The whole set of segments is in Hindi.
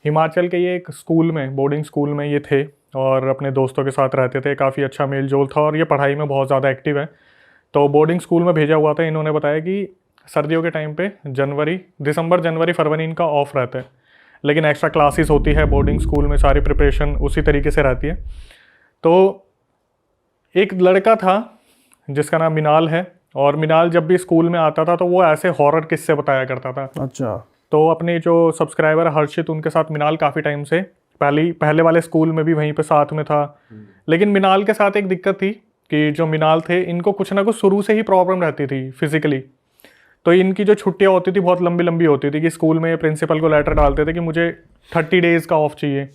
हिमाचल के ये एक स्कूल में, बोर्डिंग स्कूल में ये थे और अपने दोस्तों के साथ रहते थे, काफ़ी अच्छा मेल जोल था और ये पढ़ाई में बहुत ज़्यादा एक्टिव है। तो बोर्डिंग स्कूल में भेजा हुआ था। इन्होंने बताया कि सर्दियों के टाइम पे दिसंबर जनवरी फरवरी इनका ऑफ रहता है, लेकिन एक्स्ट्रा क्लासेस होती है बोर्डिंग स्कूल में, सारी प्रिपरेशन उसी तरीके से रहती है। तो एक लड़का था जिसका नाम मिनाल है, और मिनाल जब भी स्कूल में आता था तो वो ऐसे हॉरर किस्से बताया करता था। अच्छा। तो अपने जो सब्सक्राइबर हर्षित, उनके साथ मिनाल काफ़ी टाइम से पहले वाले स्कूल में भी वहीं पे साथ में था। लेकिन मिनाल के साथ एक दिक्कत थी कि जो मिनाल थे इनको कुछ ना कुछ शुरू से ही प्रॉब्लम रहती थी फिजिकली। तो इनकी जो छुट्टियां होती थी बहुत लंबी लंबी होती थी कि स्कूल में प्रिंसिपल को लेटर डालते थे कि मुझे 30 डेज़ का ऑफ चाहिए,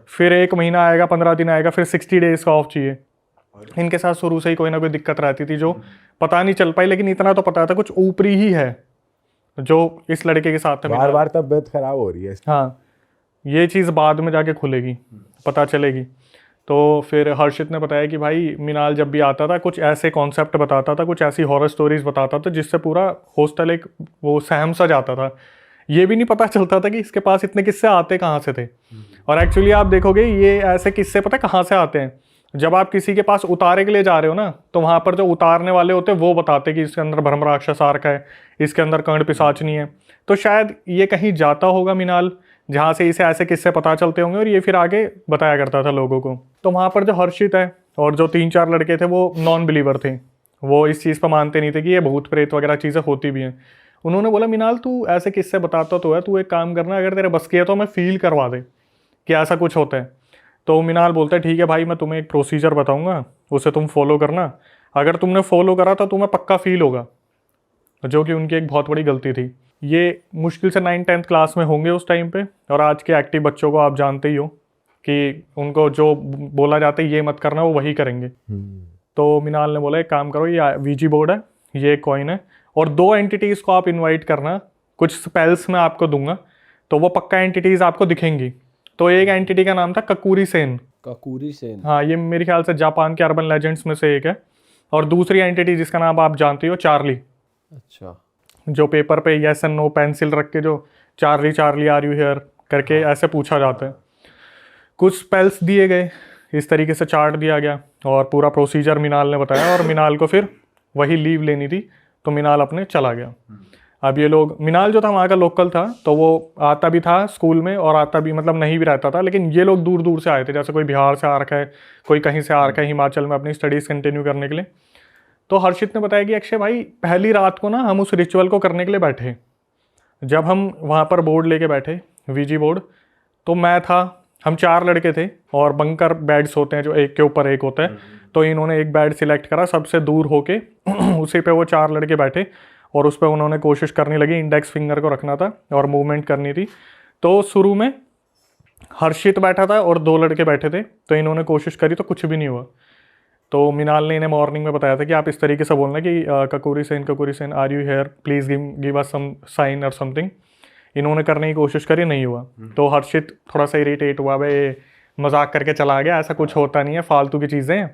फिर 1 महीना आएगा, 15 दिन आएगा, फिर 60 डेज़ का ऑफ चाहिए। इनके साथ शुरू से ही कोई ना कोई दिक्कत रहती थी जो पता नहीं चल पाई, लेकिन इतना तो पता था कुछ ऊपरी ही है जो इस लड़के के साथ बार बार तबीयत खराब हो रही है। हाँ, ये चीज़ बाद में जाके खुलेगी, पता चलेगी। तो फिर हर्षित ने बताया कि भाई मिनाल जब भी आता था कुछ ऐसे कॉन्सेप्ट बताता था, कुछ ऐसी हॉरर स्टोरीज बताता था जिससे पूरा हॉस्टल एक वो सहम सा जाता था। ये भी नहीं पता चलता था कि इसके पास इतने किस्से आते कहाँ से थे। और एक्चुअली आप देखोगे ये ऐसे किस्से पता कहाँ से आते हैं, जब आप किसी के पास उतारे के लिए जा रहे हो ना, तो वहाँ पर जो उतारने वाले होते हैं वो बताते कि इसके अंदर भ्रम राक्षस आ रखा है, इसके अंदर कर्ण पिशाचनी है। तो शायद ये कहीं जाता होगा मिनाल, जहाँ से इसे ऐसे किस्से पता चलते होंगे और ये फिर आगे बताया करता था लोगों को। तो वहाँ पर जो हर्षित है और जो 3-4 लड़के थे वो नॉन बिलीवर थे, वो इस चीज़ पर मानते नहीं थे कि ये भूत प्रेत वगैरह चीज़ें होती भी हैं। उन्होंने बोला मिनाल तू ऐसे किस्से बताता तो है, तू एक काम करना, अगर तेरे बस की है तो मैं फील करवा दे कि ऐसा कुछ होता है। तो मिनाल बोलता है ठीक है भाई, मैं तुम्हें एक प्रोसीजर बताऊंगा, उसे तुम फॉलो करना, अगर तुमने फॉलो करा तो तुम्हें पक्का फील होगा। जो कि उनकी एक बहुत बड़ी गलती थी। ये मुश्किल से 9th-10th क्लास में होंगे उस टाइम पे, और आज के एक्टिव बच्चों को आप जानते ही हो कि उनको जो बोला जाता है ये मत करना, वो वही करेंगे। तो मिनाल ने बोला एक काम करो, ये वीजी बोर्ड है, ये कॉइन है, और 2 एंटिटीज़ को आप इन्वाइट करना, कुछ स्पेल्स मैं आपको दूंगा तो वो पक्का एंटिटीज़ आपको दिखेंगी। तो एक एंटिटी का नाम था ककूरी सेन। ककूरी सेन, हाँ, ये मेरे ख्याल से जापान के अर्बन लेजेंड्स में से एक है। और दूसरी एंटिटी जिसका नाम आप जानते हो, चार्ली। अच्छा। जो पेपर पे यस एंड नो पेंसिल रख के जो Charlie Charlie are you here करके ऐसे पूछा जाता है। कुछ स्पेल्स दिए गए, इस तरीके से चार्ट दिया गया और पूरा प्रोसीजर मिनाल ने बताया, और मिनाल को फिर वही लीव लेनी थी तो मिनाल अपने चला गया। अब ये लोग, मिनाल जो था वहाँ का लोकल था, तो वो आता भी था स्कूल में और आता भी मतलब नहीं भी रहता था, लेकिन ये लोग दूर दूर से आए थे, जैसे कोई बिहार से आ रखा है, कोई कहीं से आ रखा है हिमाचल में अपनी स्टडीज़ कंटिन्यू करने के लिए। तो हर्षित ने बताया कि अक्षय भाई, पहली रात को ना हम उस रिचुअल को करने के लिए बैठे, जब हम वहाँ पर बोर्ड लेके बैठे, वीजी बोर्ड, तो मैं था, हम 4 लड़के थे, और बंकर बेड्स होते हैं जो एक के ऊपर एक होता है, तो इन्होंने एक बेड सिलेक्ट करा सबसे दूर होके उसी पे वो 4 लड़के बैठे, और उस पर उन्होंने कोशिश करनी लगी, इंडेक्स फिंगर को रखना था और मूवमेंट करनी थी। तो शुरू में हर्षित बैठा था और 2 लड़के बैठे थे, तो इन्होंने कोशिश करी तो कुछ भी नहीं हुआ। तो मिनाल ने इन्हें मॉर्निंग में बताया था कि आप इस तरीके से बोलना कि Kakuri Sen are you here, please give us some sign और समथिंग। इन्होंने करने की कोशिश करी, नहीं हुआ। तो हर्षित थोड़ा सा इरिटेट हुआ, भाई मजाक करके चला गया, ऐसा कुछ होता नहीं है, फालतू की चीज़ें हैं।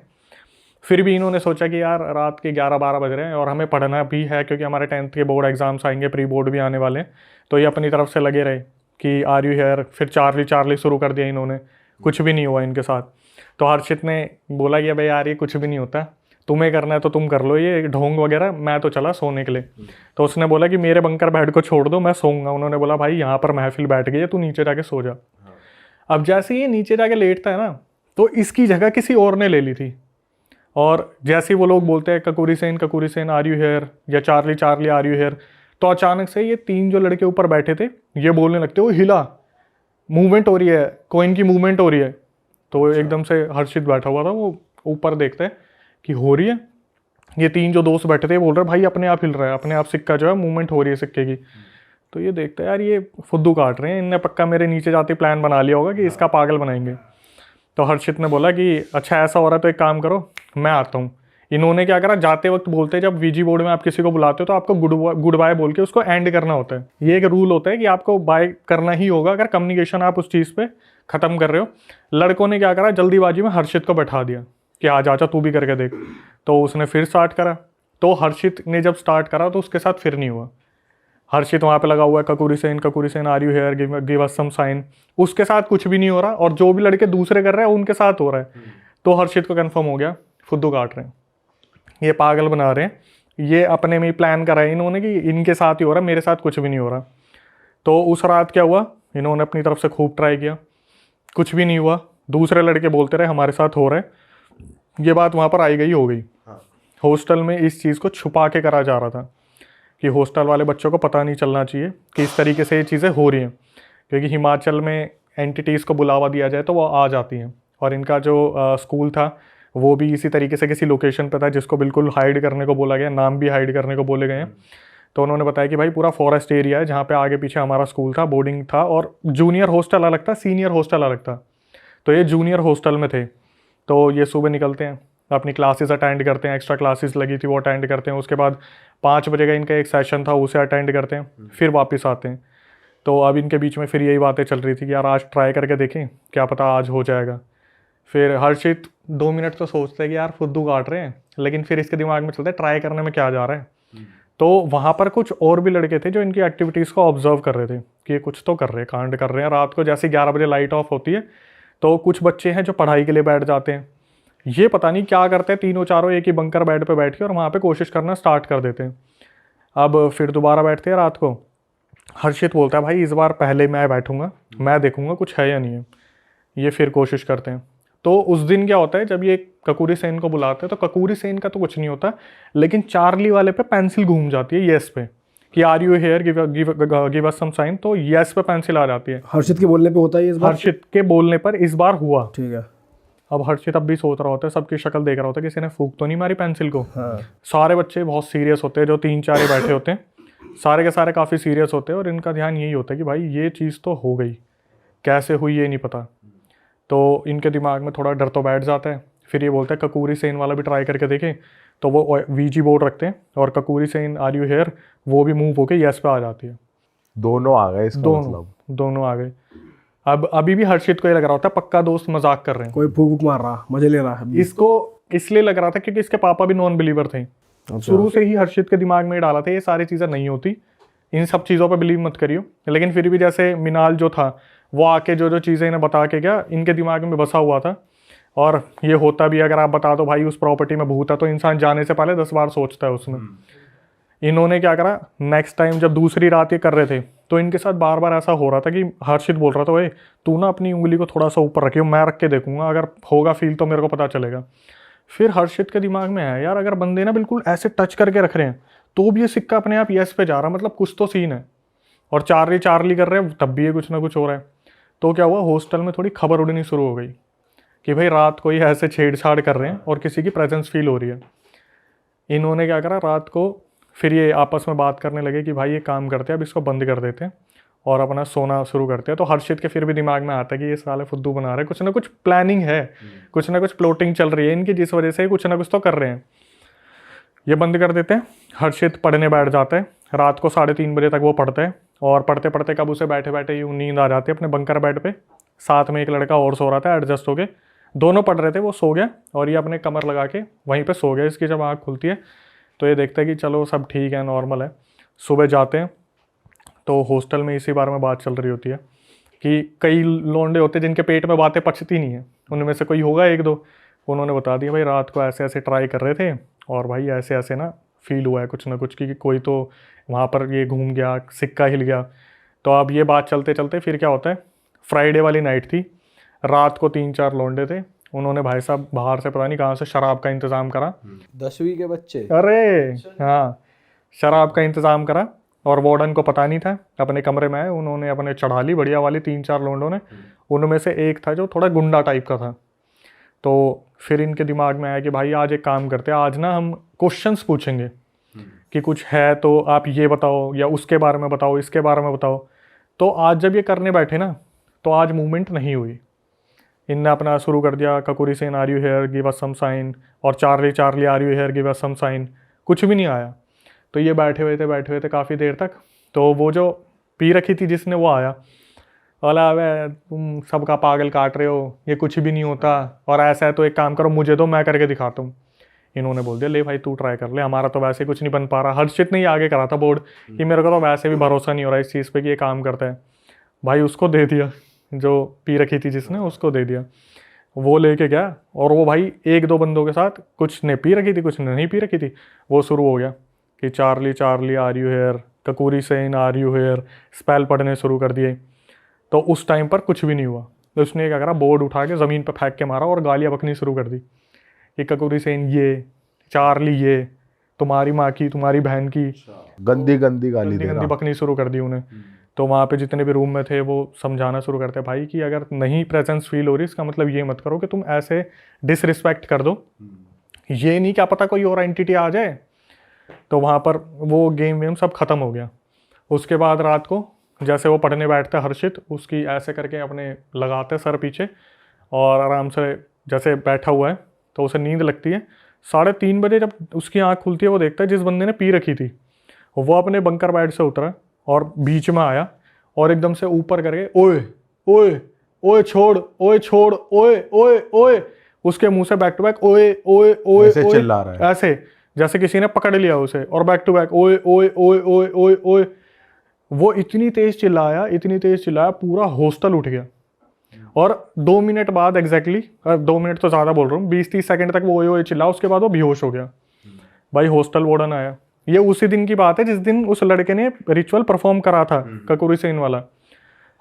फिर भी इन्होंने सोचा कि यार रात के 11-12 बज रहे हैं और हमें पढ़ना भी है, क्योंकि हमारे 10th के बोर्ड एग्जाम्स आएंगे, प्री बोर्ड भी आने वाले हैं। तो ये अपनी तरफ से लगे रहे कि आर यू हेयर, फिर चार्ली चार्ली शुरू कर दिया इन्होंने, कुछ भी नहीं हुआ इनके साथ। तो हर्षित ने बोला कि भाई यार ये कुछ भी नहीं होता, तुम्हें करना है तो तुम कर लो ये ढोंग वगैरह, मैं तो चला सोने के लिए। तो उसने बोला कि मेरे बंकर बेड को छोड़ दो, मैं सोऊंगा। उन्होंने बोला भाई यहाँ पर महफिल बैठ गई है, तू नीचे जाके सो जा। अब जैसे ये नीचे जाके लेटता है ना, तो इसकी जगह किसी और ने ले ली थी, और जैसे वो लोग बोलते हैं ककूरी सेन आर यू हेयर, या Charlie Charlie are you here, तो अचानक से ये 3 जो लड़के ऊपर बैठे थे ये बोलने लगते, वो हिला, मूवमेंट हो रही है, कोइन की मूवमेंट हो रही है। तो एकदम से हर्षित बैठा हुआ था, वो ऊपर देखते हैं कि हो रही है। ये 3 जो दोस्त बैठे थे बोल रहे भाई अपने आप हिल रहा है, अपने आप सिक्का जो है मूवमेंट हो रही है सिक्के की। तो ये देखते हैं यार ये फुद्दू काट रहे हैं, इनने पक्का मेरे नीचे जाते प्लान बना लिया होगा कि इसका पागल बनाएंगे। तो हर्षित ने बोला कि अच्छा ऐसा हो रहा है तो एक काम करो, मैं आता हूँ। इन्होंने क्या करा, जाते वक्त बोलते हैं जब वीजी बोर्ड में आप किसी को बुलाते हो तो आपको गुड बाय बोल के उसको एंड करना होता है। ये एक रूल होता है कि आपको बाय करना ही होगा अगर कम्युनिकेशन आप उस चीज़ पे ख़त्म कर रहे हो। लड़कों ने क्या करा, जल्दीबाजी में हर्षित को बैठा दिया कि आ जा तू भी करके देख। तो उसने फिर स्टार्ट करा, तो हर्षित ने जब स्टार्ट करा तो उसके साथ फिर नहीं हुआ। हर्षित वहाँ पे लगा हुआ है, Kakuri Sen are you here, give us some sign. उसके साथ कुछ भी नहीं हो रहा, और जो भी लड़के दूसरे कर रहे हैं उनके साथ हो रहा है। तो हर्षित को कंफर्म हो गया फुद्दू काट रहे हैं, ये पागल बना रहे हैं, ये अपने में ही प्लान करा है इन्होंने कि इनके साथ ही हो रहा है, मेरे साथ कुछ भी नहीं हो रहा। तो उस रात क्या हुआ, इन्होंने अपनी तरफ से खूब ट्राई किया, कुछ भी नहीं हुआ। दूसरे लड़के बोलते रहे हमारे साथ हो रहा है। ये बात वहाँ पर आई गई हो गई। हॉस्टल में इस चीज़ को छुपा के करा जा रहा था कि हॉस्टल वाले बच्चों को पता नहीं चलना चाहिए कि इस तरीके से ये चीज़ें हो रही हैं, क्योंकि हिमाचल में एंटिटीज़ को बुलावा दिया जाए तो वो आ जाती हैं। और इनका जो स्कूल था वो भी इसी तरीके से किसी लोकेशन पे था जिसको बिल्कुल हाइड करने को बोला गया, नाम भी हाइड करने को बोले गए हैं। तो उन्होंने बताया कि भाई पूरा फॉरेस्ट एरिया है जहाँ पे आगे पीछे हमारा स्कूल था, बोर्डिंग था, और जूनियर हॉस्टल अलग था, सीनियर हॉस्टल अलग था। तो ये जूनियर हॉस्टल में थे। तो ये सुबह निकलते हैं, अपनी क्लासेस अटेंड करते हैं, एक्स्ट्रा क्लासेस लगी थी वो अटेंड करते हैं, उसके बाद 5 बजे का इनका एक सेशन था उसे अटेंड करते हैं, फिर वापस आते हैं। तो अब इनके बीच में फिर यही बातें चल रही थी कि यार आज ट्राई करके देखें, क्या पता आज हो जाएगा। फिर हर्षित 2 मिनट तो सोचते हैं कि यार फुद्दू काट रहे हैं, लेकिन फिर इसके दिमाग में चलता है ट्राई करने में क्या जा रहा है। तो वहाँ पर कुछ और भी लड़के थे जो इनकी एक्टिविटीज़ को ऑब्जर्व कर रहे थे कि ये कुछ तो कर रहे हैं, कांड कर रहे हैं। रात को जैसे 11 बजे लाइट ऑफ होती है तो कुछ बच्चे हैं जो पढ़ाई के लिए बैठ जाते हैं, ये पता नहीं क्या करते हैं, तीनों चारों एक ही बंकर बेड पे बैठ के और वहाँ पे कोशिश करना स्टार्ट कर देते हैं। अब फिर दोबारा बैठते हैं रात को। हर्षित बोलता है भाई इस बार पहले मैं बैठूंगा, मैं देखूंगा कुछ है या नहीं है। ये फिर कोशिश करते हैं। तो उस दिन क्या होता है, जब ये ककुरी सेन को बुलाते हैं तो ककुरी सेन का तो कुछ नहीं होता, लेकिन चार्ली वाले पे पेंसिल घूम जाती है येस पे कि are you here, give us some sign. तो येस पे पेंसिल आ जाती है। हर्षित के बोलने पे होता है ये इस बार? हर्षित के बोलने पर इस बार हुआ। ठीक है। अब हर्षित अब भी सोच रहा होता है, सबकी शक्ल देख रहा होता है किसी ने फूंक तो नहीं मारी पेंसिल को। हाँ। सारे बच्चे बहुत सीरियस होते हैं, जो 3-4 बैठे होते हैं, सारे के सारे काफ़ी सीरियस होते हैं, और इनका ध्यान यही होता है कि भाई ये चीज़ तो हो गई, कैसे हुई ये नहीं पता। तो इनके दिमाग में थोड़ा डर तो बैठ जाता है। फिर ये बोलता है ककुरी सेन वाला भी ट्राई करके देखें। तो वो वीजी बोर्ड रखते हैं और ककुरी सेन आर यू हेयर वो भी मूव होके यस पे आ जाती है। दोनों आ गए इसका मतलब। दोनों आ गए। अब अभी भी हर्षित को ये लग रहा होता है पक्का दोस्त मजाक कर रहे हैं, कोई फूक मार रहा, मजे ले रहा है। इसको इसलिए लग रहा था क्योंकि इसके पापा भी नॉन बिलीवर थे। शुरू से ही हर्षित के दिमाग में डाला था ये सारी चीज़ें नहीं होती, इन सब चीज़ों पे बिलीव मत करियो। लेकिन फिर भी जैसे मिनाल जो था वो आके जो जो चीज़ें इन्हें बता के गया, इनके दिमाग में बसा हुआ था। और ये होता भी, अगर आप बता दो भाई उस प्रॉपर्टी में भूत है, तो इंसान जाने से पहले 10 बार सोचता है उसमें। इन्होंने क्या करा, नेक्स्ट टाइम जब दूसरी रात ये कर रहे थे तो इनके साथ बार बार ऐसा हो रहा था कि हर्षित बोल रहा था ओए तू ना अपनी उंगली को थोड़ा सा ऊपर रखियो, मैं रख के देखूंगा, अगर होगा फील तो मेरे को पता चलेगा। फिर हर्षित के दिमाग में है यार अगर बंदे ना बिल्कुल ऐसे टच करके रख रहे हैं तो भी ये सिक्का अपने आप यस पे जा रहा, मतलब कुछ तो सीन है। और चार्ली चार्ली कर रहे हैं तब भी ये कुछ ना कुछ हो रहा है। तो क्या हुआ, हॉस्टल में थोड़ी खबर उड़नी शुरू हो गई कि भाई रात को ये ऐसे छेड़छाड़ कर रहे हैं और किसी की प्रेजेंस फील हो रही है। इन्होंने क्या करा, रात को फिर ये आपस में बात करने लगे कि भाई ये काम करते हैं, अब इसको बंद कर देते हैं और अपना सोना शुरू करते हैं। तो हर्षित के फिर भी दिमाग में आता है कि ये साले फुद्दू बना रहे हैं, कुछ ना कुछ प्लानिंग है, कुछ ना कुछ प्लॉटिंग चल रही है इनकी, जिस वजह से कुछ ना कुछ तो कर रहे हैं। ये बंद कर देते हैं। हर्षित पढ़ने बैठ जाता है, रात को 3:30 बजे तक वो पढ़ता है, और पढ़ते पढ़ते कब उसे बैठे बैठे यूँ नींद आ जाती है अपने बंकर बेड पे। साथ में एक लड़का और सो रहा था एडजस्ट होके, दोनों पढ़ रहे थे, वो सो गया और ये अपने कमर लगा के वहीं पे सो गया। इसकी जब आँख खुलती है तो ये देखता है कि चलो सब ठीक है, नॉर्मल है। सुबह जाते हैं तो हॉस्टल में इसी बारे में बात चल रही होती है कि कई लोंडे होते हैं जिनके पेट में बातें पचती नहीं है, उनमें से कोई होगा 1-2, उन्होंने बता दिया भाई रात को ऐसे ऐसे ट्राई कर रहे थे और भाई ऐसे ऐसे ना फील हुआ है कुछ ना कुछ कि कोई तो वहाँ पर ये घूम गया, सिक्का हिल गया। तो अब ये बात चलते चलते फिर क्या होता है, फ्राइडे वाली नाइट थी, रात को 3-4 लौंडे थे, उन्होंने भाई साहब बाहर से पता नहीं कहाँ से शराब का इंतज़ाम करा। 10वीं के बच्चे? अरे हाँ, शराब का इंतज़ाम करा और वार्डन को पता नहीं था, अपने कमरे में आए, उन्होंने अपने चढ़ा ली बढ़िया वाली 3-4 लोंडों ने। उनमें से एक था जो थोड़ा गुंडा टाइप का था। तो फिर इनके दिमाग में आया कि भाई आज एक काम करते हैं, आज ना हम क्वेश्चंस पूछेंगे कि कुछ है तो आप ये बताओ या उसके बारे में बताओ, इसके बारे में बताओ। तो आज जब ये करने बैठे ना तो आज मूवमेंट नहीं हुई। इनने अपना शुरू कर दिया Kakuri Sen are you here give us some sign, और Charlie Charlie are you here give us some sign, कुछ भी नहीं आया। तो ये बैठे हुए थे काफ़ी देर तक। तो वो जो पी रखी थी जिसने, वो आया, बोला अबे तुम सबका पागल काट रहे हो, ये कुछ भी नहीं होता, और ऐसा है तो एक काम करो मुझे दो, मैं करके दिखाता हूँ। इन्होंने बोल दिया ले भाई तू ट्राई कर ले, हमारा तो वैसे कुछ नहीं बन पा रहा। हर्षित ने ही आगे करा था बोर्ड कि मेरे को तो वैसे भी भरोसा नहीं हो रहा इस चीज़ पे कि ये काम करता है। भाई उसको दे दिया, जो पी रखी थी जिसने उसको दे दिया। वो लेके गया और वो भाई एक दो बंदों के साथ, कुछ ने पी रखी थी कुछ ने नहीं पी रखी थी, वो शुरू हो गया कि Charlie Charlie are you here, Kakuri Sen are you here, spell पढ़ने शुरू कर दिए। तो उस टाइम पर कुछ भी नहीं हुआ। तो उसने क्या करा, बोर्ड उठा के ज़मीन पर फेंक के मारा और गालियाँ बकनी शुरू कर दी कि ककूरी सेन ये, चार्ली ये, तुम्हारी माँ की तुम्हारी बहन की गंदी गंदी गाली दे गंदी रहा। बकनी शुरू कर दी उन्हें। तो वहाँ पे जितने भी रूम में थे वो समझाना शुरू करते भाई कि अगर नहीं प्रेजेंस फील हो रही इसका मतलब ये मत करो कि तुम ऐसे डिसरिस्पेक्ट कर दो, ये नहीं क्या पता कोई और एंटिटी आ जाए। तो वहाँ पर वो गेम वेम सब ख़त्म हो गया। उसके बाद रात को जैसे वो पढ़ने बैठता है हर्षित, उसकी ऐसे करके अपने लगाते सर पीछे और आराम से जैसे बैठा हुआ है तो उसे नींद लगती है। 3:30 बजे जब उसकी आँख खुलती है वो देखता है जिस बंदे ने पी रखी थी वो अपने बंकर बेड से उतरा और बीच में आया और एकदम से ऊपर करके ओए ओए ओए छोड़, ओए छोड़, ओए ओए ओए, उसके मुंह से बैक टू बैक ओए ओए ओए ऐसे ओए, चिल्ला रहा है। ऐसे जैसे किसी ने पकड़ लिया उसे, और बैक टू बैक ओए ओए ओए ओए ओए ओए। वो इतनी तेज चिल्लाया पूरा हॉस्टल उठ गया। और 2 मिनट बाद एग्जैक्टली 2 मिनट तो ज़्यादा बोल रहा हूँ, 20-30 सेकंड तक वो ओए ओए चिल्ला, उसके बाद वो बेहोश हो गया। भाई हॉस्टल वार्डन आया। ये उसी दिन की बात है जिस दिन उस लड़के ने रिचुअल परफॉर्म करा था, ककूरी सेन वाला।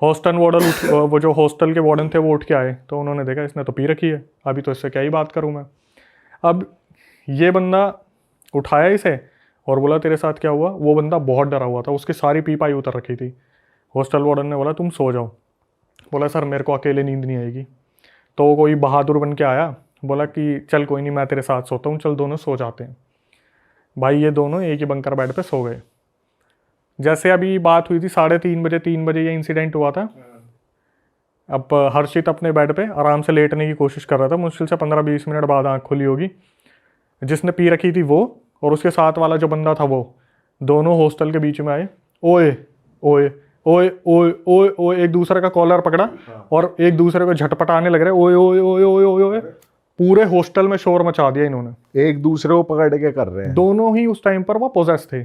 हॉस्टल वार्डन वो जो हॉस्टल के वार्डन थे वो उठ के आए तो उन्होंने देखा इसने तो पी रखी है, अभी तो इससे क्या ही बात करूँ मैं। अब ये बंदा उठाया इसे और बोला तेरे साथ क्या हुआ। वो बंदा बहुत डरा हुआ था, उसकी सारी पी पाई उतर रखी थी। हॉस्टल वार्डन ने बोला तुम सो जाओ। बोला सर मेरे को अकेले नींद नहीं आएगी। तो कोई बहादुर बन के आया, बोला कि चल कोई नहीं मैं तेरे साथ सोता हूँ, चल दोनों सो जाते हैं। भाई ये दोनों एक ही बंकर बेड पे सो गए। जैसे अभी बात हुई थी 3:30 बजे ये इंसिडेंट हुआ था। अब हर्षित अपने बेड पे आराम से लेटने की कोशिश कर रहा था, मुश्किल से 15-20 मिनट बाद आँख खुली होगी। जिसने पी रखी थी वो और उसके साथ वाला जो बंदा था वो दोनों हॉस्टल के बीच में आए, ओए ओए ओए ओए ओए ओए, एक दूसरे का कॉलर पकड़ा और एक दूसरे को झटपटाने लग रहे, ओए ओए ओए ओए ओए ओए। पूरे हॉस्टल में शोर मचा दिया इन्होंने। एक दूसरे को पकड़ के कर रहे हैं। दोनों ही उस टाइम पर वो पोजेस थे,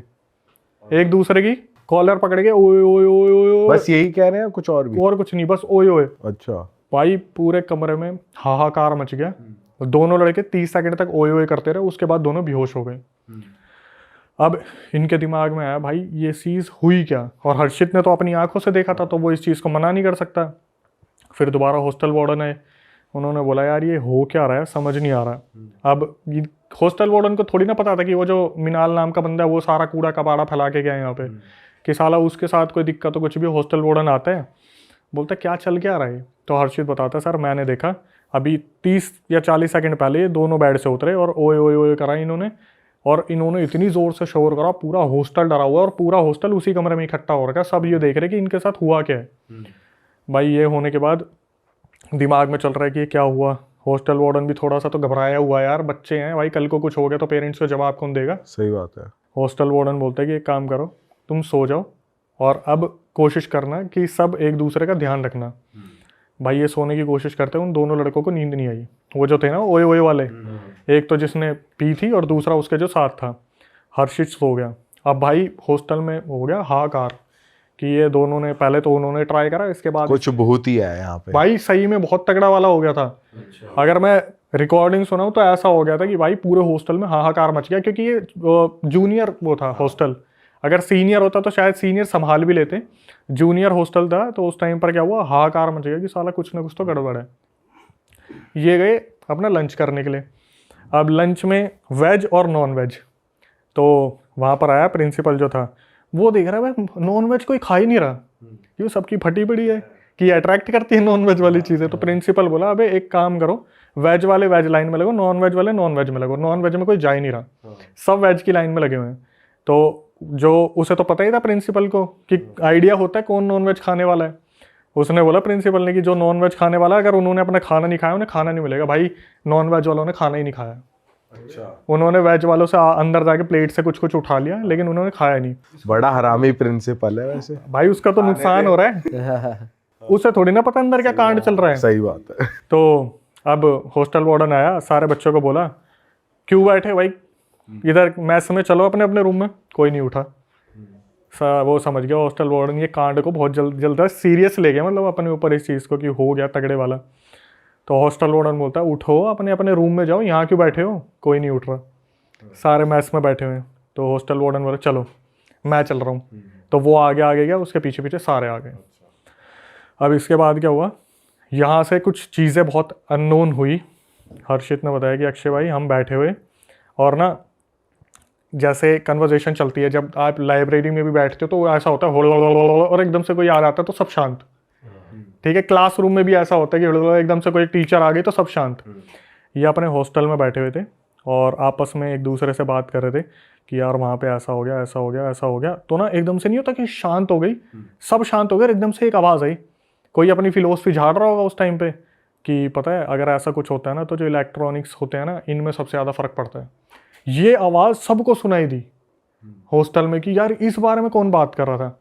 एक दूसरे की कॉलर पकड़ के ओए ओए ओए ओए ओए। बस यही कह रहे हैं कुछ और भी? और कुछ नहीं, बस ओए ओए। अच्छा। भाई पूरे कमरे में हाहाकार मच गया। दोनों लड़के 30 सेकंड तक ओए ओए करते रहे, उसके बाद दोनों बेहोश हो गए। अब इनके दिमाग में आया भाई ये चीज़ हुई क्या, और हर्षित ने तो अपनी आंखों से देखा था तो वो इस चीज़ को मना नहीं कर सकता। फिर दोबारा हॉस्टल वार्डन आए, उन्होंने बोला यार ये हो क्या रहा है, समझ नहीं आ रहा। अब हॉस्टल वार्डन को थोड़ी ना पता था कि वो जो मिनाल नाम का बंदा है वो सारा कूड़ा कबाड़ा फैला के गया यहाँ पे, कि साला उसके साथ कोई दिक्कत हो कुछ भी। हॉस्टल वार्डन आता है, बोलता क्या चल क्या रहा है। तो हर्षित बताता है सर मैंने देखा अभी 30 या 40 सेकंड पहले ये दोनों बेड से उतरे और ओए ओए ओए करा इन्होंने, और इन्होंने इतनी ज़ोर से शोर करा पूरा हॉस्टल डरा हुआ, और पूरा हॉस्टल उसी कमरे में इकट्ठा हो रखा है। सब ये देख रहे कि इनके साथ हुआ क्या है। भाई ये होने के बाद दिमाग में चल रहा है कि क्या हुआ। हॉस्टल वार्डन भी थोड़ा सा तो घबराया हुआ है, यार बच्चे हैं भाई, कल को कुछ हो गया तो पेरेंट्स को जवाब कौन देगा। सही बात है। हॉस्टल वार्डन बोलता है कि एक काम करो तुम सो जाओ और अब कोशिश करना कि सब एक दूसरे का ध्यान रखना। भाई ये सोने की कोशिश करते हैं, उन दोनों लड़कों को नींद नहीं आई। वो जो थे ना ओए ओए वाले, एक तो जिसने पी थी और दूसरा उसके जो साथ था। हर्षित सो गया। अब भाई हॉस्टल में हो गया हाहाकार कि ये दोनों ने, पहले तो उन्होंने ट्राई करा, इसके बाद कुछ बहुत ही है यहाँ पे। भाई सही में बहुत तगड़ा वाला हो गया था। अगर मैं रिकॉर्डिंग सुनाऊं तो ऐसा हो गया था कि भाई पूरे हॉस्टल में हाहाकार मच गया, क्योंकि ये जूनियर वो था हॉस्टल। अगर सीनियर होता तो शायद सीनियर संभाल भी लेते, जूनियर हॉस्टल था। तो उस टाइम पर क्या हुआ, हाहाकार मच गया कि साला कुछ ना कुछ तो गड़बड़ है। ये गए अपना लंच करने के लिए। अब लंच में वेज और नॉन वेज, तो वहाँ पर आया प्रिंसिपल जो था, वो देख रहा है भाई नॉन वेज कोई खा ही नहीं रहा, क्यों सबकी फटी पड़ी है कि अट्रैक्ट करती है नॉन वेज वाली चीज़ें। तो प्रिंसिपल बोला अबे एक काम करो, वेज वाले वेज लाइन में लगो, नॉन वेज वाले नॉन वेज में लगो। नॉन वेज में कोई जा ही नहीं रहा, सब वेज की लाइन में लगे हुए हैं। तो जो उसे तो पता ही था प्रिंसिपल को कि आइडिया होता है कौन नॉन वेज खाने वाला है। उसने बोला प्रिंसिपल ने कि जो नॉन वेज खाने वाला है, अगर उन्होंने अपना खाना नहीं खाया उन्हें खाना नहीं मिलेगा। भाई नॉन वेज वालों ने खाना ही नहीं खाया। अच्छा। उन्होंने वेज वालों से अंदर जाके प्लेट से कुछ कुछ उठा लिया, लेकिन उन्होंने खाया नहीं। बड़ा हरामी प्रिंसिपल है वैसे। भाई उसका तो नुकसान हो रहा है, उसे थोड़ी ना पता अंदर क्या कांड चल रहा है। सही बात है। तो अब हॉस्टल वार्डन आया, सारे बच्चों को बोला क्यों बैठे भाई, इधर मैस में चलो अपने अपने रूम में। कोई नहीं उठा। वो समझ गया हॉस्टल वार्डन ये कांड को बहुत जल्द सीरियस ले गया, मतलब अपने ऊपर इस चीज़ को कि हो गया तगड़े वाला। तो हॉस्टल वार्डन बोलता है उठो अपने अपने रूम में जाओ, यहाँ क्यों बैठे हो। कोई नहीं उठ रहा, सारे मैस में बैठे हुए हैं। तो हॉस्टल वार्डन बोला चलो मैं चल रहा हूँ। तो वो आगे गया, उसके पीछे पीछे सारे आ गए। अब इसके बाद क्या हुआ, यहाँ से कुछ चीज़ें बहुत अननोन हुई। हर्षित ने बताया कि अक्षय भाई हम बैठे हुए और ना जैसे कन्वर्सेशन चलती है, जब आप लाइब्रेरी में भी बैठते हो तो ऐसा होता है और एकदम से कोई आ जाता है तो सब शांत। ठीक है, क्लासरूम में भी ऐसा होता है कि एकदम से कोई टीचर आ गई तो सब शांत। ये अपने हॉस्टल में बैठे हुए थे और आपस में एक दूसरे से बात कर रहे थे कि यार वहाँ पे ऐसा हो गया, ऐसा हो गया, ऐसा हो गया। तो ना एकदम से नहीं होता कि शांत हो गई, सब शांत हो गए, एकदम से एक आवाज़ आई। कोई अपनी फिलोसफी झाड़ रहा होगा उस टाइम पे कि पता है अगर ऐसा कुछ होता है ना तो जो इलेक्ट्रॉनिक्स होते हैं ना इनमें सबसे ज़्यादा फ़र्क पड़ता है। ये आवाज़ सबको सुनाई दी हॉस्टल में कि यार इस बारे में कौन बात कर रहा था।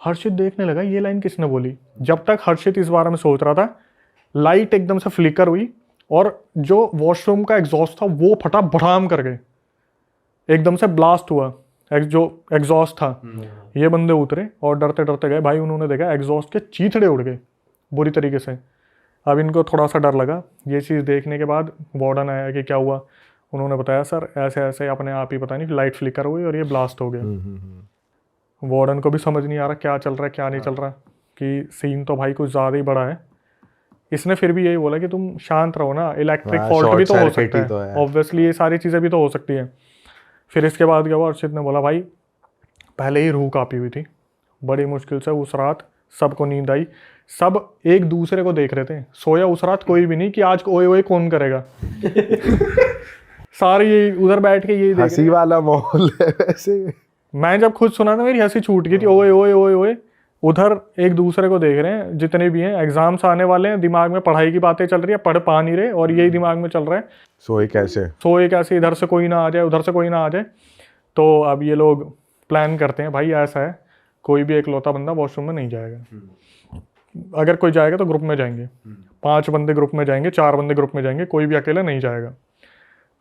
हर्षित देखने लगा ये लाइन किसने बोली। जब तक हर्षित इस बारे में सोच रहा था, लाइट एकदम से फ्लिकर हुई और जो वॉशरूम का एग्जॉस्ट था वो फटा भड़ाम कर गए, एकदम से ब्लास्ट हुआ। जो एग्जॉस्ट था, ये बंदे उतरे और डरते डरते गए। भाई उन्होंने देखा एग्जॉस्ट के चीथड़े उड़ गए बुरी तरीके से। अब इनको थोड़ा सा डर लगा। ये चीज़ देखने के बाद वार्डन आया कि क्या हुआ। उन्होंने बताया सर ऐसे ऐसे अपने आप ही पता नहीं लाइट फ्लिकर हुई और ये ब्लास्ट हो गया। वार्डन को भी समझ नहीं आ रहा क्या चल रहा है क्या नहीं चल रहा, कि सीन तो भाई कुछ ज़्यादा ही बड़ा है। इसने फिर भी यही बोला कि तुम शांत रहो ना, इलेक्ट्रिक फॉल्ट भी तो हो सकता है, ऑब्वियसली ये सारी चीज़ें भी तो हो सकती है। फिर इसके बाद क्या हुआ, अर्षित ने बोला भाई पहले ही रूह काँपी हुई थी, बड़ी मुश्किल से उस रात सबको नींद आई। सब एक दूसरे को देख रहे थे, सोया उस रात कोई भी नहीं कि आज ओए ओए कौन करेगा। सारे ये उधर बैठ के यही देख हंसी वाला माहौल है वैसे। मैं जब खुद सुना था मेरी हंसी छूट गई थी। ओए ओए ओए ओए, उधर एक दूसरे को देख रहे हैं जितने भी हैं। एग्जाम्स आने वाले हैं, दिमाग में पढ़ाई की बातें चल रही है, पढ़ पा नहीं रहे और यही दिमाग में चल रहा है सोए कैसे, इधर से कोई ना आ जाए, उधर से कोई ना आ जाए। तो अब ये लोग प्लान करते हैं भाई ऐसा है कोई भी एकलौता बंदा वॉशरूम में नहीं जाएगा। अगर कोई जाएगा तो ग्रुप में जाएंगे, 5 बंदे ग्रुप में जाएंगे, 4 बंदे ग्रुप में जाएंगे, कोई भी अकेला नहीं जाएगा।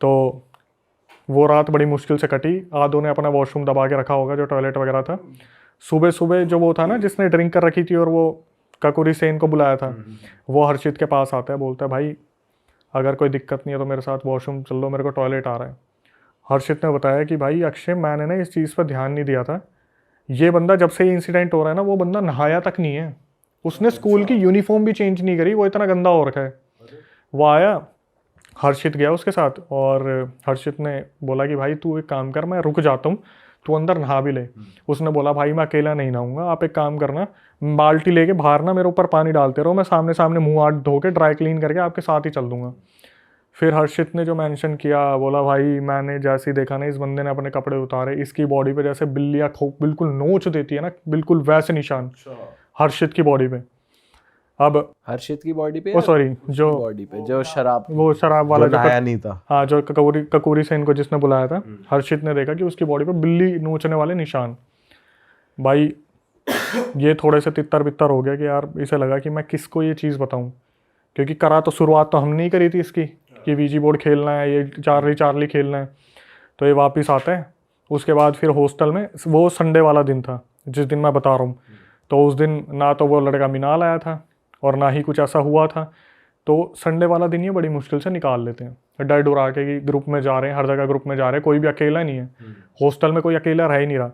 तो वो रात बड़ी मुश्किल से कटी। आदों ने अपना वॉशरूम दबा के रखा होगा जो टॉयलेट वगैरह था। सुबह सुबह जो वो था ना जिसने ड्रिंक कर रखी थी और वो ककुरी सेन को बुलाया था, वो हर्षित के पास आता है, बोलता है भाई अगर कोई दिक्कत नहीं है तो मेरे साथ वॉशरूम चल लो, मेरे को टॉयलेट आ रहा है। हर्षित ने बताया कि भाई अक्षय मैंने ना इस चीज़ पर ध्यान नहीं दिया था, ये बंदा जब से ये इंसिडेंट हो रहा है ना वो बंदा नहाया तक नहीं है, उसने स्कूल की यूनिफॉर्म भी चेंज नहीं करी, वो इतना गंदा हो रखा है। वो आया, हर्षित गया उसके साथ और हर्षित ने बोला कि भाई तू एक काम कर, मैं रुक जाता हूँ, तू अंदर नहा भी ले। उसने बोला भाई मैं अकेला नहीं नहाऊंगा, आप एक काम करना बाल्टी लेके बाहर ना मेरे ऊपर पानी डालते रहो, मैं सामने सामने मुँह हाथ धो के ड्राई क्लीन करके आपके साथ ही चल दूंगा। फिर हर्षित ने जो मेंशन किया, बोला भाई मैंने जैसे ही देखा ना इस बंदे ने अपने कपड़े उतारे, इसकी बॉडी पे जैसे बिल्लियाँ बिल्कुल नोच देती है ना, बिल्कुल वैसे निशान हर्षित की बॉडी पे। अब हर्षित की बॉडी पे, ओ सॉरी जो बॉडी पे जो शराब, वो शराब वाला जो नहाया नहीं था, हाँ जो ककूरी सेन को जिसने बुलाया था, हर्षित ने देखा कि उसकी बॉडी पे बिल्ली नोचने वाले निशान। भाई ये थोड़े से तितर बितर हो गया कि यार इसे लगा कि मैं किसको ये चीज़ बताऊं, क्योंकि करा तो शुरुआत तो हमने ही करी थी इसकी कि वीजी बोर्ड खेलना है, ये चार्ली खेलना है। तो ये वापस आता है। उसके बाद फिर हॉस्टल में, वो संडे वाला दिन था जिस दिन मैं बता रहा हूँ, तो उस दिन ना तो वो लड़का मिनाल आया था और ना ही कुछ ऐसा हुआ था। तो संडे वाला दिन ये बड़ी मुश्किल से निकाल लेते हैं, डर डुरा के कि ग्रुप में जा रहे हैं, हर जगह ग्रुप में जा रहे हैं, कोई भी अकेला नहीं है, हॉस्टल में कोई अकेला रह ही नहीं रहा।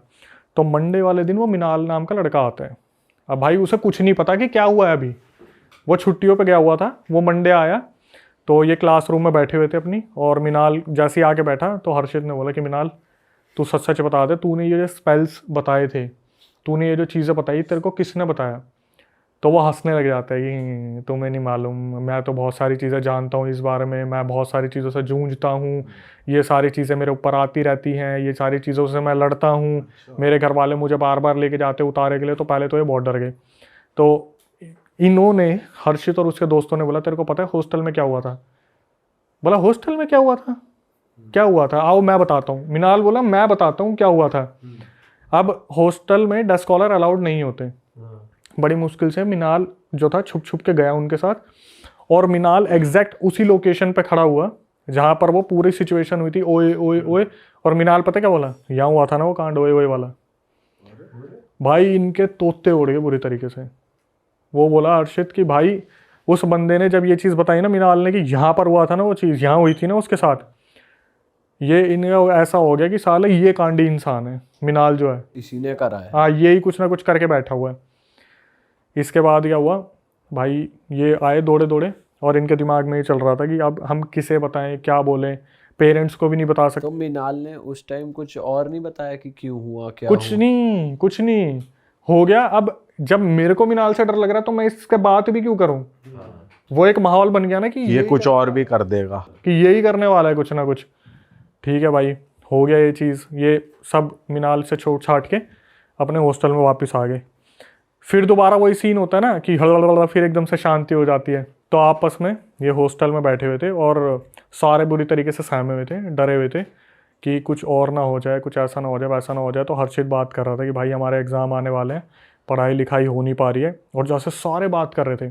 तो मंडे वाले दिन वो मिनाल नाम का लड़का आता है। अब भाई उसे कुछ नहीं पता कि क्या हुआ है, अभी वो छुट्टियों पे गया हुआ था। वो मंडे आया तो ये क्लासरूम में बैठे हुए थे अपनी, और मिनाल जैसे ही आके बैठा तो हर्षित ने बोला कि मिनाल तू सच सच बता दे, तूने ये जो स्पेल्स बताए थे, तूने ये जो चीज़ें बताई, तेरे को किसने बताया। तो वो हंसने लग जाता है कि तुम्हें नहीं मालूम, मैं तो बहुत सारी चीज़ें जानता हूँ इस बारे में, मैं बहुत सारी चीज़ों से जूझता हूँ, ये सारी चीज़ें मेरे ऊपर आती रहती हैं, ये सारी चीज़ों से मैं लड़ता हूँ, मेरे घर वाले मुझे बार बार लेके जाते उतारे के लिए, तो पहले तो ये बहुत डर गए। तो इन्होंने, हर्षित और उसके दोस्तों ने बोला तेरे को पता है हॉस्टल में क्या हुआ था। बोला हॉस्टल में क्या हुआ था, क्या हुआ था, आओ मैं बताता हूँ। मिनाल बोला मैं बताता हूँ क्या हुआ था। अब हॉस्टल में डेस्क कॉलर अलाउड नहीं होते। बड़ी मुश्किल से मिनाल जो था छुप छुप के गया उनके साथ, और मिनाल एग्जैक्ट उसी लोकेशन पे खड़ा हुआ जहाँ पर वो पूरी सिचुएशन हुई थी, ओए ओए ओए। और मिनाल पता क्या बोला, यहाँ हुआ था ना वो कांड ओए ओए वाला। भाई इनके तोते उड़ गए बुरी तरीके से। वो बोला हर्षित कि भाई उस बंदे ने जब ये चीज़ बताई ना मिनाल ने कि यहाँ पर हुआ था ना वो चीज़, यहाँ हुई थी ना उसके साथ, ये इनका ऐसा हो गया कि साले ये कांडी इंसान है मिनाल जो है। इसी ने करा है। हाँ, यही कुछ ना कुछ करके बैठा हुआ है। इसके बाद क्या हुआ भाई, ये आए दौड़े दौड़े और इनके दिमाग में ये चल रहा था कि अब हम किसे बताएं, क्या बोलें, पेरेंट्स को भी नहीं बता सकते। तो मिनाल ने उस टाइम कुछ और नहीं बताया कि क्यों हुआ, क्या कुछ हुआ? नहीं, कुछ नहीं हो गया। अब जब मेरे को मिनाल से डर लग रहा है तो मैं इसके बात भी क्यों करूं। वो एक माहौल बन गया ना कि ये कुछ और भी कर देगा। कि यही करने वाला है कुछ ना कुछ। ठीक है भाई, हो गया ये चीज़। ये सब मिनाल से छोड़ छाट के अपने हॉस्टल में वापस आ गए। फिर दोबारा वही सीन होता है ना कि हल फिर एकदम से शांति हो जाती है। तो आपस में ये हॉस्टल में बैठे हुए थे और सारे बुरी तरीके से सहमे हुए थे, डरे हुए थे कि कुछ और ना हो जाए, कुछ ऐसा ना हो जाए, वैसा ना हो जाए। तो हर्षित बात कर रहा था कि भाई हमारे एग्ज़ाम आने वाले हैं, पढ़ाई लिखाई हो नहीं पा रही है। और जैसे सारे बात कर रहे थे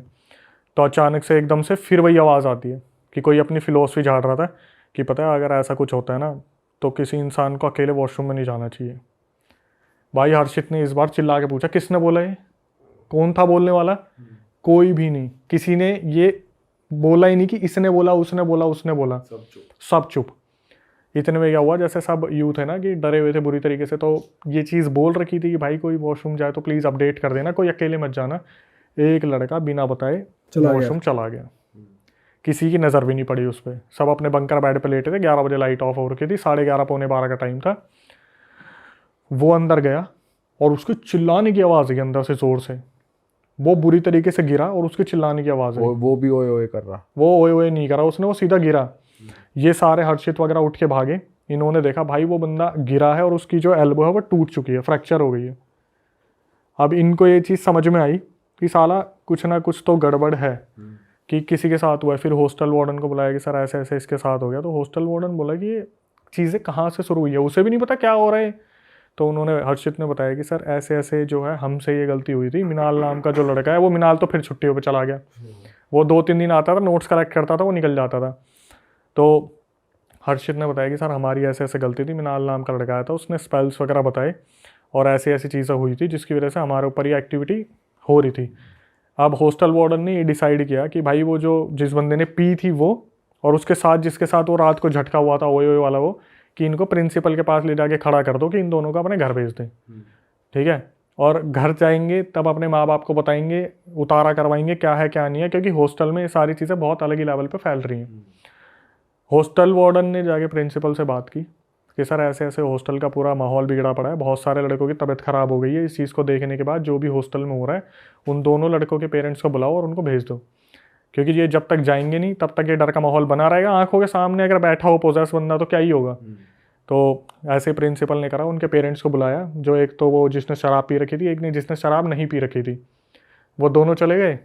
तो अचानक से एकदम से फिर वही आवाज़ आती है कि कोई अपनी फ़िलॉसफी झाड़ रहा था कि पता है अगर ऐसा कुछ होता है ना तो किसी इंसान को अकेले वॉशरूम में नहीं जाना चाहिए। भाई हर्षित ने इस बार चिल्ला के पूछा, किसने बोला ये? कौन था बोलने वाला? कोई भी नहीं। किसी ने ये बोला ही नहीं कि इसने बोला, उसने बोला, उसने बोला। सब चुप। इतने में क्या हुआ, जैसे सब यूथ है ना कि डरे हुए थे बुरी तरीके से, तो ये चीज़ बोल रखी थी कि भाई कोई वॉशरूम जाए तो प्लीज़ अपडेट कर देना, कोई अकेले मत जाना। एक लड़का बिना बताए वॉशरूम चला गया। किसी की नज़र भी नहीं पड़ी उस पर। सब अपने बंकर बेड पे लेटे थे। 11 बजे लाइट ऑफ हो रखी थी, 11:30 पौने 12 का टाइम था। वो अंदर गया और उसके चिल्लाने की आवाज़ आई अंदर से ज़ोर से। वो बुरी तरीके से गिरा और उसके चिल्लाने की आवाज़ आई। वो भी ओए ओए कर रहा। वो ओए ओए नहीं करा उसने, वो सीधा गिरा। ये सारे हर्षित वगैरह उठ के भागे। इन्होंने देखा भाई वो बंदा गिरा है और उसकी जो एल्बो है वो टूट चुकी है, फ्रैक्चर हो गई है। अब इनको ये चीज़ समझ में आई कि साला कुछ ना कुछ तो गड़बड़ है, कि किसी के साथ हुआ है। फिर हॉस्टल वार्डन को बुलाया कि सर ऐसे ऐसे इसके साथ हो गया। तो हॉस्टल वार्डन बोला कि ये चीज़ें कहाँ से शुरू हुई है, उसे भी नहीं पता क्या हो रहा है। तो उन्होंने हर्षित ने बताया कि सर ऐसे ऐसे जो है हमसे ये गलती हुई थी। मिनाल नाम का जो लड़का है, वो मिनाल तो फिर छुट्टियों पे चला गया। वो 2-3 दिन आता था, नोट्स कलेक्ट करता था, वो निकल जाता था। तो हर्षित ने बताया कि सर हमारी ऐसे ऐसे गलती थी, मिनाल नाम का लड़का आया था, उसने स्पेल्स वगैरह बताए और ऐसी ऐसी चीज़ें हुई थी जिसकी वजह से हमारे ऊपर ये एक्टिविटी हो रही थी। अब हॉस्टल वार्डन ने ये डिसाइड किया कि भाई वो जो जिस बंदे ने पी थी वो, और उसके साथ जिसके साथ वो रात को झटका हुआ था ओए ओए वाला, वो कि इनको प्रिंसिपल के पास ले जाके खड़ा कर दो कि इन दोनों को अपने घर भेज दें। ठीक है, और घर जाएंगे तब अपने माँ बाप को बताएंगे, उतारा करवाएंगे क्या है क्या नहीं है, क्योंकि हॉस्टल में ये सारी चीज़ें बहुत अलग ही लेवल पे फैल रही हैं। हॉस्टल वार्डन ने जाके प्रिंसिपल से बात की कि सर ऐसे ऐसे हॉस्टल का पूरा माहौल बिगड़ा पड़ा है, बहुत सारे लड़कों की तबीयत ख़राब हो गई है। इस चीज़ को देखने के बाद जो भी हॉस्टल में हो रहा है उन दोनों लड़कों के पेरेंट्स को बुलाओ और उनको भेज दो, क्योंकि ये जब तक जाएंगे नहीं तब तक ये डर का माहौल बना रहेगा। आंखों के सामने अगर बैठा हो पोजेस बंदा तो क्या ही होगा। तो ऐसे प्रिंसिपल ने करा, उनके पेरेंट्स को बुलाया, जो एक तो वो जिसने शराब पी रखी थी, एक ने जिसने शराब नहीं पी रखी थी। वो दोनों चले गए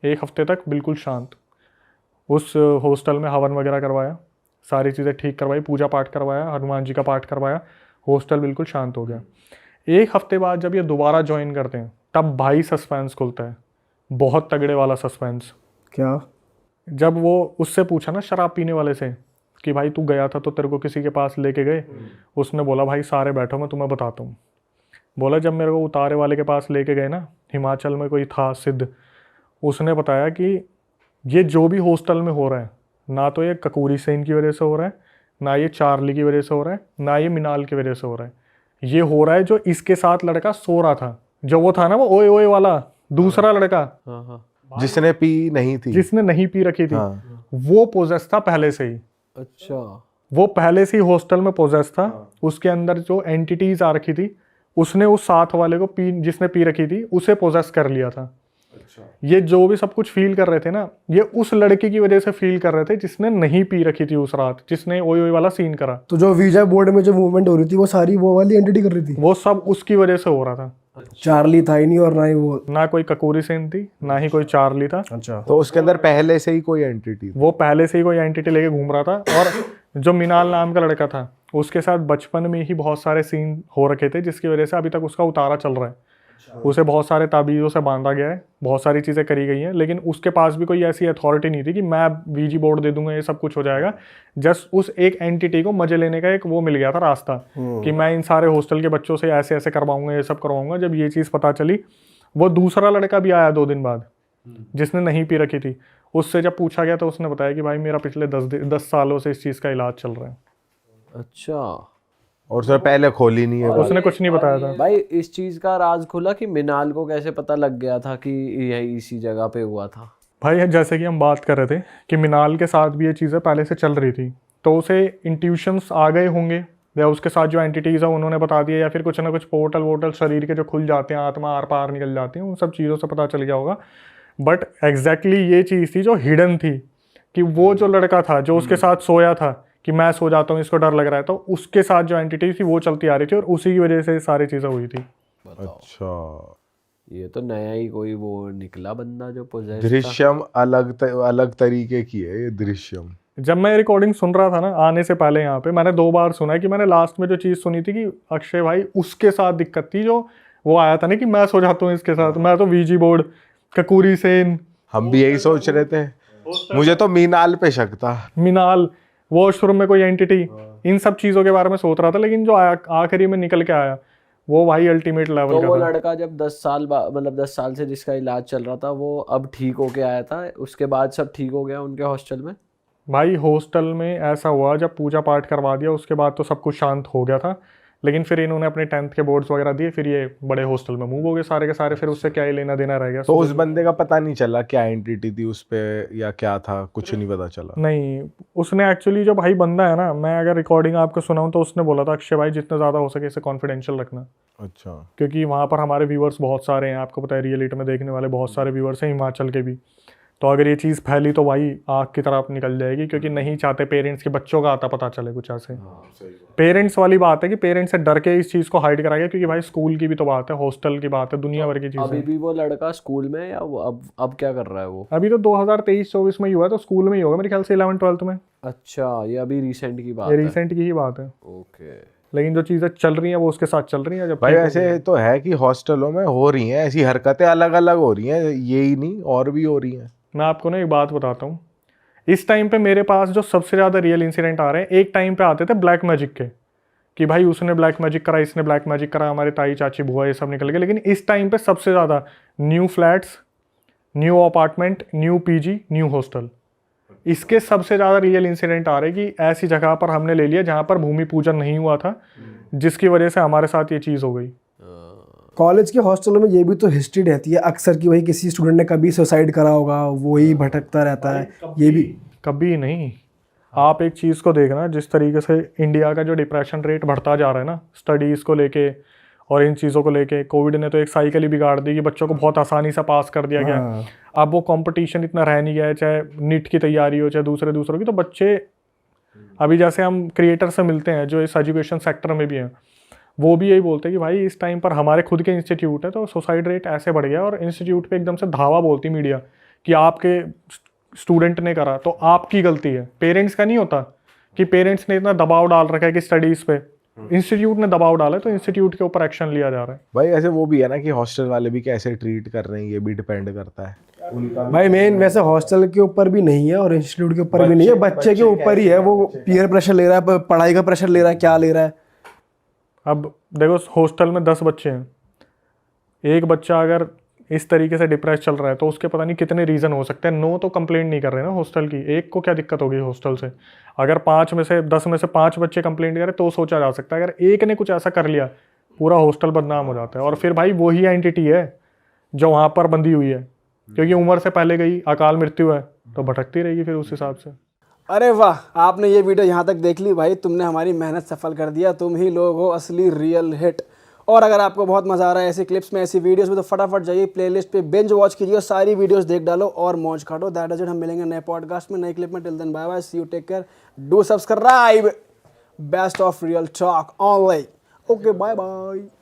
1 हफ्ते तक बिल्कुल शांत। उस हॉस्टल में हवन वगैरह करवाया, सारी चीज़ें ठीक करवाई, पूजा पाठ करवाया, हनुमान जी का पाठ करवाया, हॉस्टल बिल्कुल शांत हो गया। 1 हफ्ते बाद जब ये दोबारा ज्वाइन करते हैं तब भाई सस्पेंस खुलता है, बहुत तगड़े वाला सस्पेंस। क्या? जब वो उससे पूछा ना शराब पीने वाले से कि भाई तू गया था तो तेरे को किसी के पास लेके गए, उसने बोला भाई सारे बैठो मैं तुम्हें बताता हूँ। बोला जब मेरे को उतारे वाले के पास लेके गए ना, हिमाचल में कोई था सिद्ध, उसने बताया कि ये जो भी हॉस्टल में हो रहा है ना तो ये कपूरी सेन की वजह से हो रहा है, ना ये चार्ली की वजह से हो रहा है, ना ये मिनाल की वजह से हो रहा है। ये हो रहा है जो इसके साथ लड़का सो रहा था, जो वो था ना वो ओए ओए वाला दूसरा लड़का, हाँ हाँ। जिसने पी नहीं थी, जिसने नहीं पी रखी थी, हाँ। वो पोजेस था पहले से ही। अच्छा, वो पहले से ही हॉस्टल में पोजेस था। उसके अंदर जो एंटिटीज आ रखी थी, उसने उस साथ वाले को जिसने पी रखी थी उसे पोजेस कर लिया था। ये जो भी सब कुछ फील कर रहे थे ना, ये उस लड़के की वजह से फील कर रहे थे जिसने नहीं पी रखी थी उस रात, जिसने ओए ओए वाला सीन करा। तो जो वीजा बोर्ड में जो मूवमेंट हो रही थी वो सारी वो वाली एंटिटी कर रही थी? वो सब उसकी वजह से हो रहा था। चार्ली था ही नहीं और ना ही वो। ना कोई कपूरी सेन थी, ना ही कोई चार्ली था। अच्छा, तो उसके अंदर पहले से ही कोई एंटिटी थी। वो पहले से ही कोई एंटिटी लेके घूम रहा था। और जो मिनाल नाम का लड़का था उसके साथ बचपन में ही बहुत सारे सीन हो रखे थे जिसकी वजह से अभी तक उसका उतारा चल रहा है। उसे बहुत सारे ताबीज़ों से बांधा गया है, बहुत सारी चीज़ें करी गई हैं, लेकिन उसके पास भी कोई ऐसी अथॉरिटी नहीं थी कि मैं वीजी बोर्ड दे दूंगा ये सब कुछ हो जाएगा। जस्ट उस एक एंटिटी को मजे लेने का एक वो मिल गया था रास्ता कि मैं इन सारे हॉस्टल के बच्चों से ऐसे ऐसे करवाऊंगा, ये सब करवाऊंगा। जब ये चीज़ पता चली, वो दूसरा लड़का भी आया 2 दिन बाद जिसने नहीं पी रखी थी, उससे जब पूछा गया तो उसने बताया कि भाई मेरा पिछले 10 सालों से इस चीज़ का इलाज चल रहा है। अच्छा, और सर पहले खोली नहीं है। उसने कुछ नहीं बताया था। भाई इस चीज का राज खुला कि मिनाल को कैसे पता लग गया था कि यही इसी जगह पे हुआ था? भाई जैसे कि हम बात कर रहे थे कि मिनाल के साथ भी ये चीज़ें पहले से चल रही थी, तो उसे इंट्यूशंस आ गए होंगे या उसके साथ जो एंटिटीज़ है उन्होंने बता दिया, या फिर कुछ ना कुछ पोर्टल वोटल शरीर के जो खुल जाते हैं, आत्मा आर पार निकल जाती है, उन सब चीज़ों से पता चल गया होगा। बट एग्जैक्टली ये चीज़ थी जो हिडन थी कि वो जो लड़का था जो उसके साथ सोया था कि मैं सो जाता हूँ इसको डर लग रहा है, तो उसके साथ जो एंटिटी थी वो चलती आ रही थी और उसी की वजह से सारी चीज़ें हुई थी। अच्छा, ये तो नया ही कोई वो निकला बंदा जो पोजेस था। दृश्यम अलग तरीके की है ये दृश्यम। जब मैं रिकॉर्डिंग सुन रहा था ना आने से पहले, यहाँ पे मैंने 2 बार सुना है कि मैंने लास्ट में जो चीज़ सुनी थी कि अक्षय भाई उसके साथ दिक्कत थी, जो वो आया था ना कि मैं सो जाता हूँ इसके साथ, मैं तो वीजी बोर्ड कपूरी सेन हम भी यही सोच रहे थे, मुझे तो मीनाल पे शक था। मिनाल वॉशरूम में कोई एंटिटी, इन सब चीज़ों के बारे में सोच रहा था, लेकिन जो आखिरी में निकल के आया वो भाई अल्टीमेट लेवल तो का वो था। लड़का जब 10 साल मतलब 10 साल से जिसका इलाज चल रहा था वो अब ठीक होके आया था, उसके बाद सब ठीक हो गया उनके हॉस्टल में? भाई हॉस्टल में ऐसा हुआ जब पूजा पाठ करवा दिया उसके बाद तो सब कुछ शांत हो गया था, लेकिन फिर इन्होंने अपने 10th के बोर्ड्स वगैरह दिए, फिर ये बड़े हॉस्टल में मूव हो गए सारे के सारे, फिर उससे क्या ही लेना देना रह गया। तो उस बंदे का पता नहीं चला क्या एंटिटी थी उस पे या क्या था, कुछ नहीं पता चला। नहीं, उसने एक्चुअली जो भाई बंदा है ना, मैं अगर रिकॉर्डिंग आपको सुनाऊं तो उसने बोला था अक्षय भाई जितना ज़्यादा हो सके इसे कॉन्फिडेंशियल रखना, अच्छा, क्योंकि वहाँ पर हमारे व्यूअर्स बहुत सारे हैं, आपको पता है रियलिटी में देखने वाले बहुत सारे व्यूअर्स हैं हिमाचल के भी, तो अगर ये चीज़ फैली तो भाई आग की तरफ निकल जाएगी, क्योंकि नहीं चाहते पेरेंट्स के बच्चों का आता पता चले कुछ ऐसे। पेरेंट्स वाली बात है कि पेरेंट्स से डर के इस चीज़ को हाइड करा गया, क्योंकि भाई स्कूल की भी तो बात है, हॉस्टल की बात है, दुनिया भर की चीज़ अभी है। भी वो लड़का स्कूल में है या वो अब क्या कर रहा है वो? अभी तो 2023-24 में ही हुआ है, तो स्कूल में ही होगा मेरे ख्याल से 11th-12th में। अच्छा, ये अभी रिसेंट की बात ये है। रिसेंट की ही बात है, ओके। लेकिन जो चीज़ें चल रही हैं वो उसके साथ चल रही हैं। जब भाई ऐसे तो है कि हॉस्टलों में हो रही हैं ऐसी हरकतें, अलग अलग हो रही हैं, ये ही नहीं और भी हो रही हैं। मैं आपको ना एक बात बताता हूँ, इस टाइम पे मेरे पास जो सबसे ज़्यादा रियल इंसिडेंट आ रहे हैं, एक टाइम पे आते थे ब्लैक मैजिक के, कि भाई उसने ब्लैक मैजिक करा, इसने ब्लैक मैजिक करा, हमारे ताई चाची बुआ ये सब निकल गए। लेकिन इस टाइम पे सबसे ज़्यादा new flats, new apartment, new PG, new hostel, इसके सबसे ज़्यादा रियल इंसिडेंट आ रहे हैं कि ऐसी जगह पर हमने ले लिया जहाँ पर भूमि पूजन नहीं हुआ था, जिसकी वजह से हमारे साथ ये चीज़ हो गई। कॉलेज के हॉस्टलों में ये भी तो हिस्ट्री रहती है अक्सर कि वही किसी स्टूडेंट ने कभी सुसाइड करा होगा, वही भटकता रहता है। ये भी कभी नहीं, आप एक चीज़ को देखना, जिस तरीके से इंडिया का जो डिप्रेशन रेट बढ़ता जा रहा है ना, स्टडीज़ को लेके और इन चीज़ों को लेके, कोविड ने तो एक साइकिल ही बिगाड़ दी कि बच्चों को बहुत आसानी से पास कर दिया गया। अब वो कंपटीशन इतना रह नहीं गया है, चाहे नीट की तैयारी हो चाहे दूसरों की, तो बच्चे अभी जैसे हम क्रिएटर से मिलते हैं जो इस एजुकेशन सेक्टर में भी हैं, वो भी यही बोलते हैं कि भाई इस टाइम पर हमारे खुद के इंस्टीट्यूट है तो सुसाइड रेट ऐसे बढ़ गया, और इंस्टीट्यूट पे एकदम से धावा बोलती मीडिया कि आपके स्टूडेंट ने करा तो आपकी गलती है। पेरेंट्स का नहीं होता कि पेरेंट्स ने इतना दबाव डाल रखा है कि स्टडीज़ पे, इंस्टीट्यूट ने दबाव डाला है तो इंस्टीट्यूट के ऊपर एक्शन लिया जा रहा है। भाई ऐसे वो भी है ना कि हॉस्टल वाले भी कैसे ट्रीट कर रहे हैं, ये भी डिपेंड करता है उनका। भाई मेन वैसे हॉस्टल के ऊपर भी नहीं है और इंस्टीट्यूट के ऊपर भी नहीं है, बच्चे के ऊपर ही है। वो पीयर प्रेशर ले रहा है, पढ़ाई का प्रेशर ले रहा है, क्या ले रहा है। अब देखो हॉस्टल में 10 बच्चे हैं, एक बच्चा अगर इस तरीके से डिप्रेस चल रहा है तो उसके पता नहीं कितने रीज़न हो सकते हैं। नो तो कंप्लेंट नहीं कर रहे ना हॉस्टल की, एक को क्या दिक्कत होगी हॉस्टल से। अगर 5 में से 10 में से 5 बच्चे कंप्लेंट करें तो सोचा जा सकता है, अगर एक ने कुछ ऐसा कर लिया पूरा हॉस्टल बदनाम हो जाता है। और फिर भाई वही एंटिटी है जो वहाँ पर बंधी हुई है, क्योंकि उम्र से पहले गई, अकाल मृत्यु है तो भटकती रहेगी फिर उस हिसाब से। अरे वाह, आपने ये वीडियो यहाँ तक देख ली भाई, तुमने हमारी मेहनत सफल कर दिया। तुम ही लोग हो असली रियल हिट। और अगर आपको बहुत मज़ा आ रहा है ऐसी क्लिप्स में, ऐसी वीडियोस में, तो फटाफट जाइए प्लेलिस्ट पे बिंज वॉच कीजिए और सारी वीडियोस देख डालो और मौज काटो। That is it. हम मिलेंगे नए पॉडकास्ट में, नई क्लिप में। Till then bye bye, see you, take care, do subscribe. Best of real talk online. Okay, bye bye.